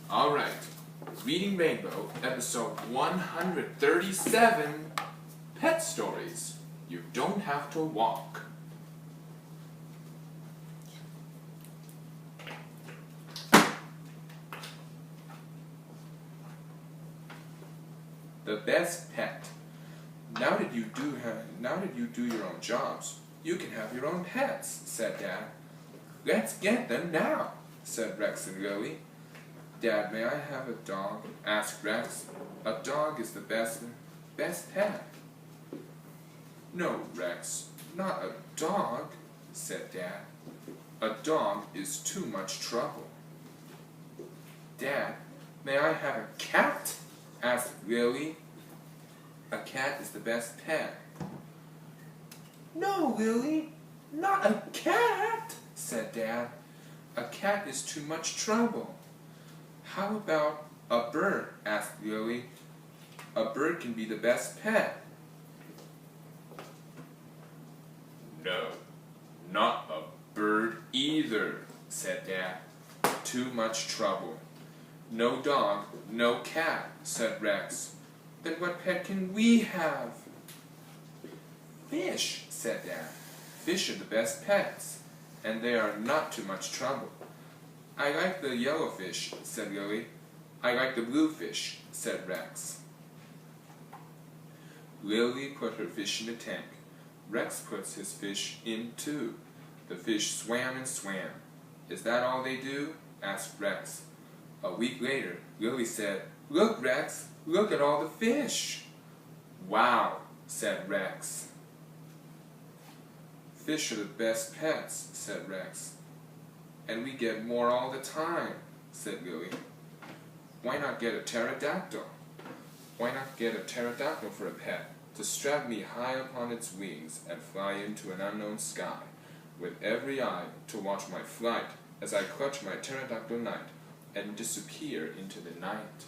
Alright, Reading Rainbow, episode 137, Pet Stories. You don't have to walk. The best pet. Now that you do your own jobs, you can have your own pets, said Dad. Let's get them now, said Rex and Lily. Dad, may I have a dog? Asked Rex. A dog is the best pet. No, Rex, not a dog, said Dad. A dog is too much trouble. Dad, may I have a cat? Asked Lily. A cat is the best pet. No, Lily, not a cat, said Dad. A cat is too much trouble. How about a bird? Asked Lily. A bird can be the best pet. No, not a bird either, said Dad. Too much trouble. No dog, no cat, said Rex. Then what pet can we have? Fish, said Dad. Fish are the best pets, and they are not too much trouble. I like the yellow fish, said Lily. I like the blue fish, said Rex. Lily put her fish in a tank. Rex puts his fish in too. The fish swam and swam. Is that all they do? Asked Rex. A week later, Lily said, Look, Rex, look at all the fish. Wow, said Rex. Fish are the best pets, said Rex. And we get more all the time, said Lily. Why not get a pterodactyl? Why not get a pterodactyl for a pet, to strap me high upon its wings and fly into an unknown sky, with every eye to watch my flight as I clutch my pterodactyl knight and disappear into the night.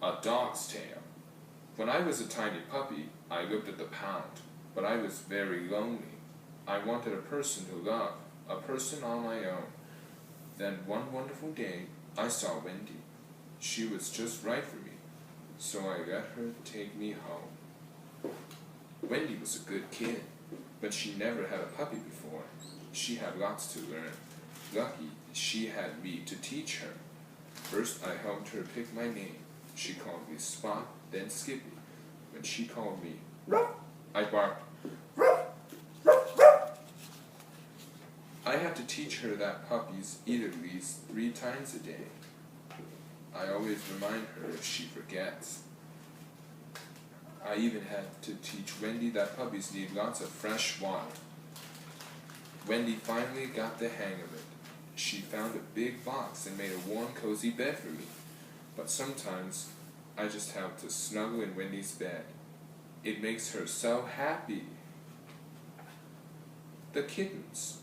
A dog's tale. When I was a tiny puppy, I lived at the pound, but I was very lonely. I wanted a person to love, a person on my own. Then one wonderful day, I saw Wendy. She was just right for me, so I let her take me home. Wendy was a good kid, but she never had a puppy before. She had lots to learn. Lucky she had me to teach her. First I helped her pick my name. She called me Spot, then Skippy. When she called me Ruff, I barked, Ruff, Ruff, Ruff. I had to teach her that puppies eat at least 3 times a day. I always remind her if she forgets. I even had to teach Wendy that puppies need lots of fresh water. Wendy finally got the hang of it. She found a big box and made a warm, cozy bed for me. But sometimes I just have to snuggle in Wendy's bed. It makes her so happy. The kittens.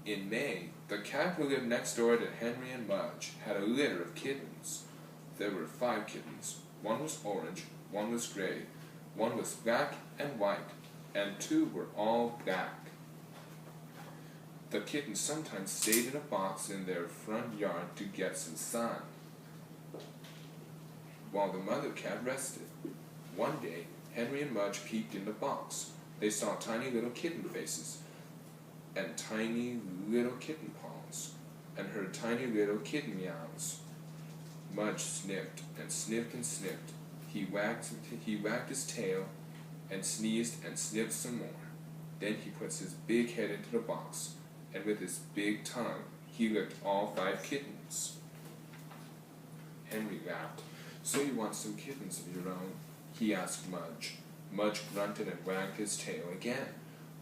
In May, the cat who lived next door to Henry and Mudge had a litter of kittens. There were 5 kittens. One was orange, one was gray, one was black and white, and 2 were all black. The kittens sometimes stayed in a box in their front yard to get some sun, while the mother cat rested. One day, Henry and Mudge peeked in the box. They saw tiny little kitten faces, and tiny little kitten paws, and heard tiny little kitten meows. Mudge sniffed and sniffed and sniffed. He wagged his tail and sneezed and sniffed some more. Then he puts his big head into the box, and with his big tongue he licked all 5 kittens. Henry laughed. So you want some kittens of your own? He asked Mudge. Mudge grunted and wagged his tail again.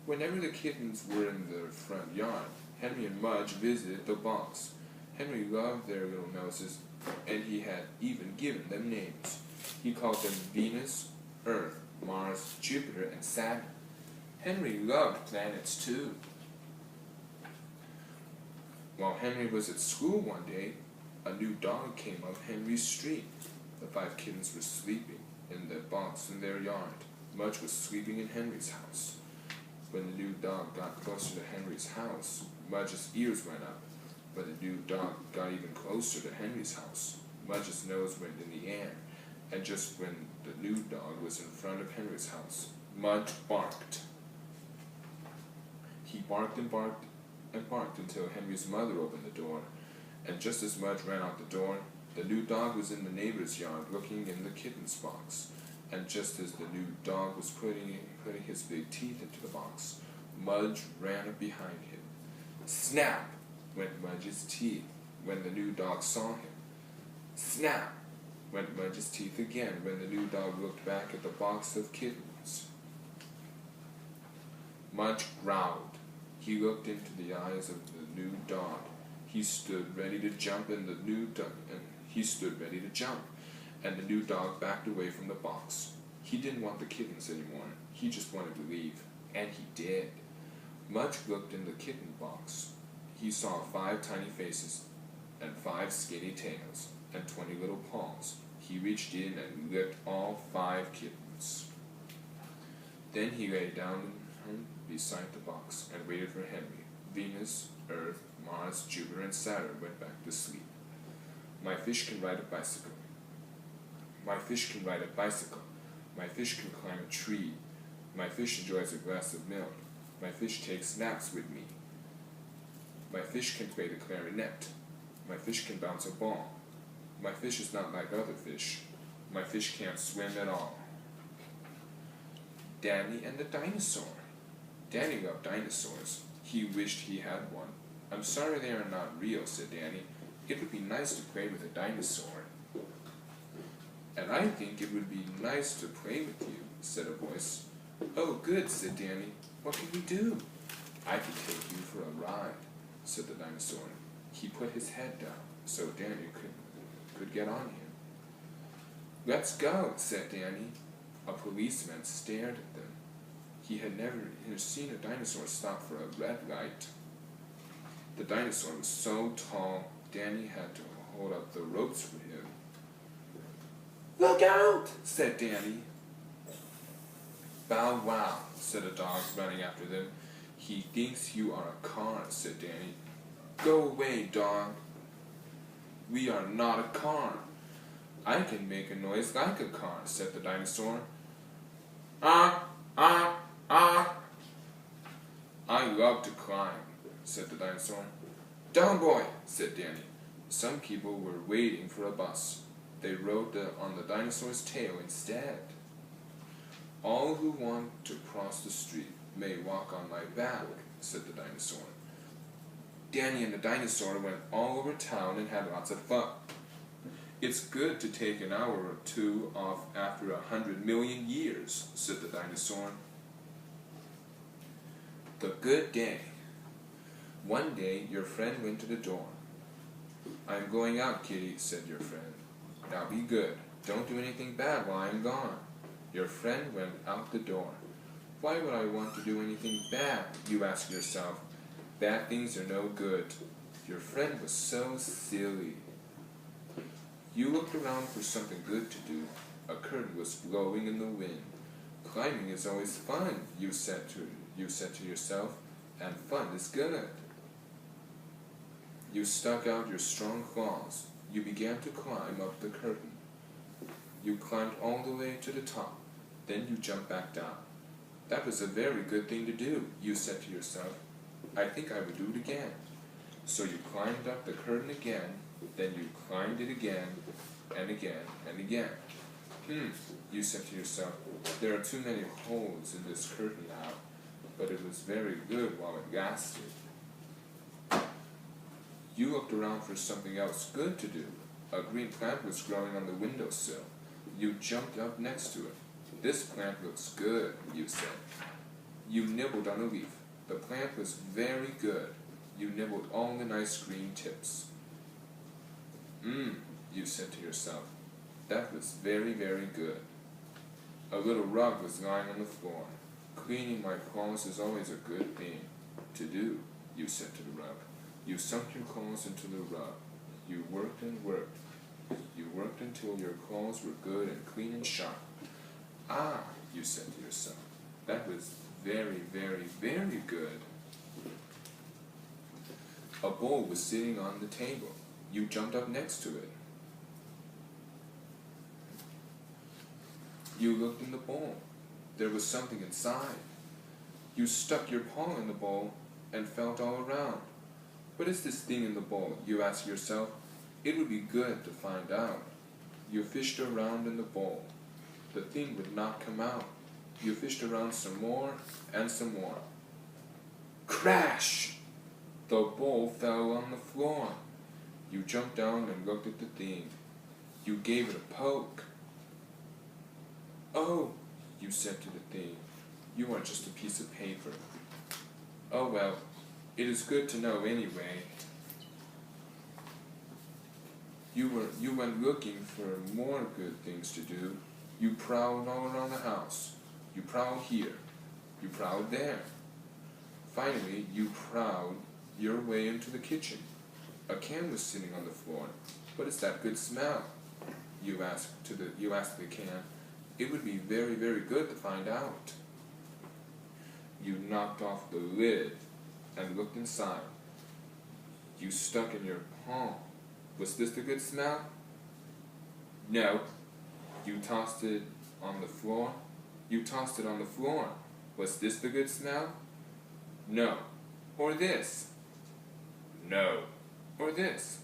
Whenever the kittens were in the front yard, Henry and Mudge visited the box. Henry loved their little noses, and he had even given them names. He called them Venus, Earth, Mars, Jupiter, and Saturn. Henry loved planets too. While Henry was at school one day, a new dog came up Henry's street. The 5 kittens were sleeping in the box in their yard. Mudge was sleeping in Henry's house. When the new dog got closer to Henry's house, Mudge's ears went up. But the new dog got even closer to Henry's house. Mudge's nose went in the air, and just when the new dog was in front of Henry's house, Mudge barked. He barked and barked and barked until Henry's mother opened the door, and just as Mudge ran out the door, the new dog was in the neighbor's yard looking in the kitten's box, and just as the new dog was putting his big teeth into the box, Mudge ran up behind him. Snap went Mudge's teeth when the new dog saw him. Snap went Mudge's teeth again when the new dog looked back at the box of kittens. Mudge growled. He looked into the eyes of the new dog. He stood ready to jump, and the new dog backed away from the box. He didn't want the kittens anymore. He just wanted to leave, and he did. Mudge looked in the kitten box. He saw 5 tiny faces, and 5 skinny tails, and 20 little paws. He reached in and licked all 5 kittens. Then he lay down beside the box and waited for Henry. Venus, Earth, Mars, Jupiter, and Saturn went back to sleep. My fish can ride a bicycle. My fish can ride a bicycle. My fish can climb a tree. My fish enjoys a glass of milk. My fish takes naps with me. My fish can play the clarinet. My fish can bounce a ball. My fish is not like other fish. My fish can't swim at all. Danny and the dinosaur. Danny loved dinosaurs. He wished he had one. I'm sorry they are not real, said Danny. It would be nice to play with a dinosaur. And I think it would be nice to play with you, said a voice. Oh, good, said Danny. What can we do? I can take you for a ride, said the dinosaur. He put his head down so Danny could get on him. Let's go, said Danny. A policeman stared at them. He had never seen a dinosaur stop for a red light. The dinosaur was so tall, Danny had to hold up the ropes for him. Look out, said Danny. Bow wow, said a dog running after them. He thinks you are a car, said Danny. Go away, dog. We are not a car. I can make a noise like a car, said the dinosaur. Ah, ah, ah. I love to climb, said the dinosaur. Down, boy, said Danny. Some people were waiting for a bus. They rode on the dinosaur's tail instead. All who want to cross the street may walk on my back, said the dinosaur. Danny and the dinosaur went all over town and had lots of fun. It's good to take an hour or two off after 100 million years, said the dinosaur. The good day. One day your friend went to the door. I'm going out, kitty, said your friend. Now be good. Don't do anything bad while I'm gone. Your friend went out the door. Why would I want to do anything bad, you ask yourself. Bad things are no good. Your friend was so silly. You looked around for something good to do. A curtain was blowing in the wind. Climbing is always fun, you said to yourself, and fun is good. You stuck out your strong claws. You began to climb up the curtain. You climbed all the way to the top. Then you jumped back down. That was a very good thing to do, you said to yourself. I think I would do it again. So you climbed up the curtain again, then you climbed it again, and again, and again. You said to yourself, there are too many holes in this curtain now, but it was very good while it lasted. You looked around for something else good to do. A green plant was growing on the windowsill. You jumped up next to it. This plant looks good, you said. You nibbled on a leaf. The plant was very good. You nibbled all the nice green tips. You said to yourself. That was very, very good. A little rug was lying on the floor. Cleaning my claws is always a good thing to do, you said to the rug. You sunk your claws into the rug. You worked and worked. You worked until your claws were good and clean and sharp. Ah, you said to yourself, that was very, very, very good. A bowl was sitting on the table. You jumped up next to it. You looked in the bowl. There was something inside. You stuck your paw in the bowl and felt all around. What is this thing in the bowl? You asked yourself. It would be good to find out. You fished around in the bowl. The thing would not come out. You fished around some more and some more. Crash! The bowl fell on the floor. You jumped down and looked at the thing. You gave it a poke. Oh, you said to the thing, you are just a piece of paper. Oh well, it is good to know anyway. You went looking for more good things to do. You prowled all around the house. You prowled here. You prowled there. Finally, you prowled your way into the kitchen. A can was sitting on the floor. What is that good smell? You asked the can. It would be very, very good to find out. You knocked off the lid and looked inside. You stuck in your palm. Was this the good smell? No. You tossed it on the floor. You tossed it on the floor. Was this the good smell? No. Or this? No. Or this?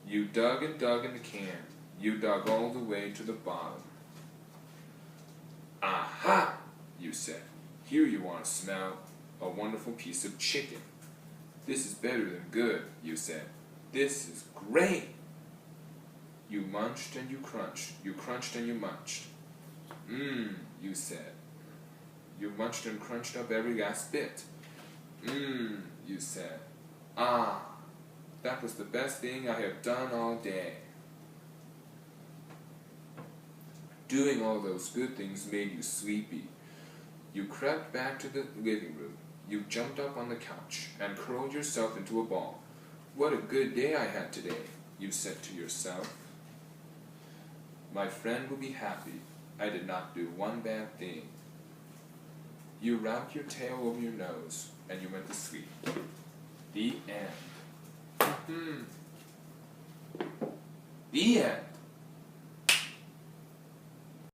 You dug and dug in the can. You dug all the way to the bottom. Aha! You said. Here you are, smell. A wonderful piece of chicken. This is better than good, you said. This is great. You munched and you crunched. You crunched and you munched. You said. You munched and crunched up every last bit. You said. Ah, that was the best thing I have done all day. Doing all those good things made you sleepy. You crept back to the living room. You jumped up on the couch and curled yourself into a ball. What a good day I had today, you said to yourself. My friend will be happy. I did not do one bad thing. You wrapped your tail over your nose and you went to sleep. The end. The end.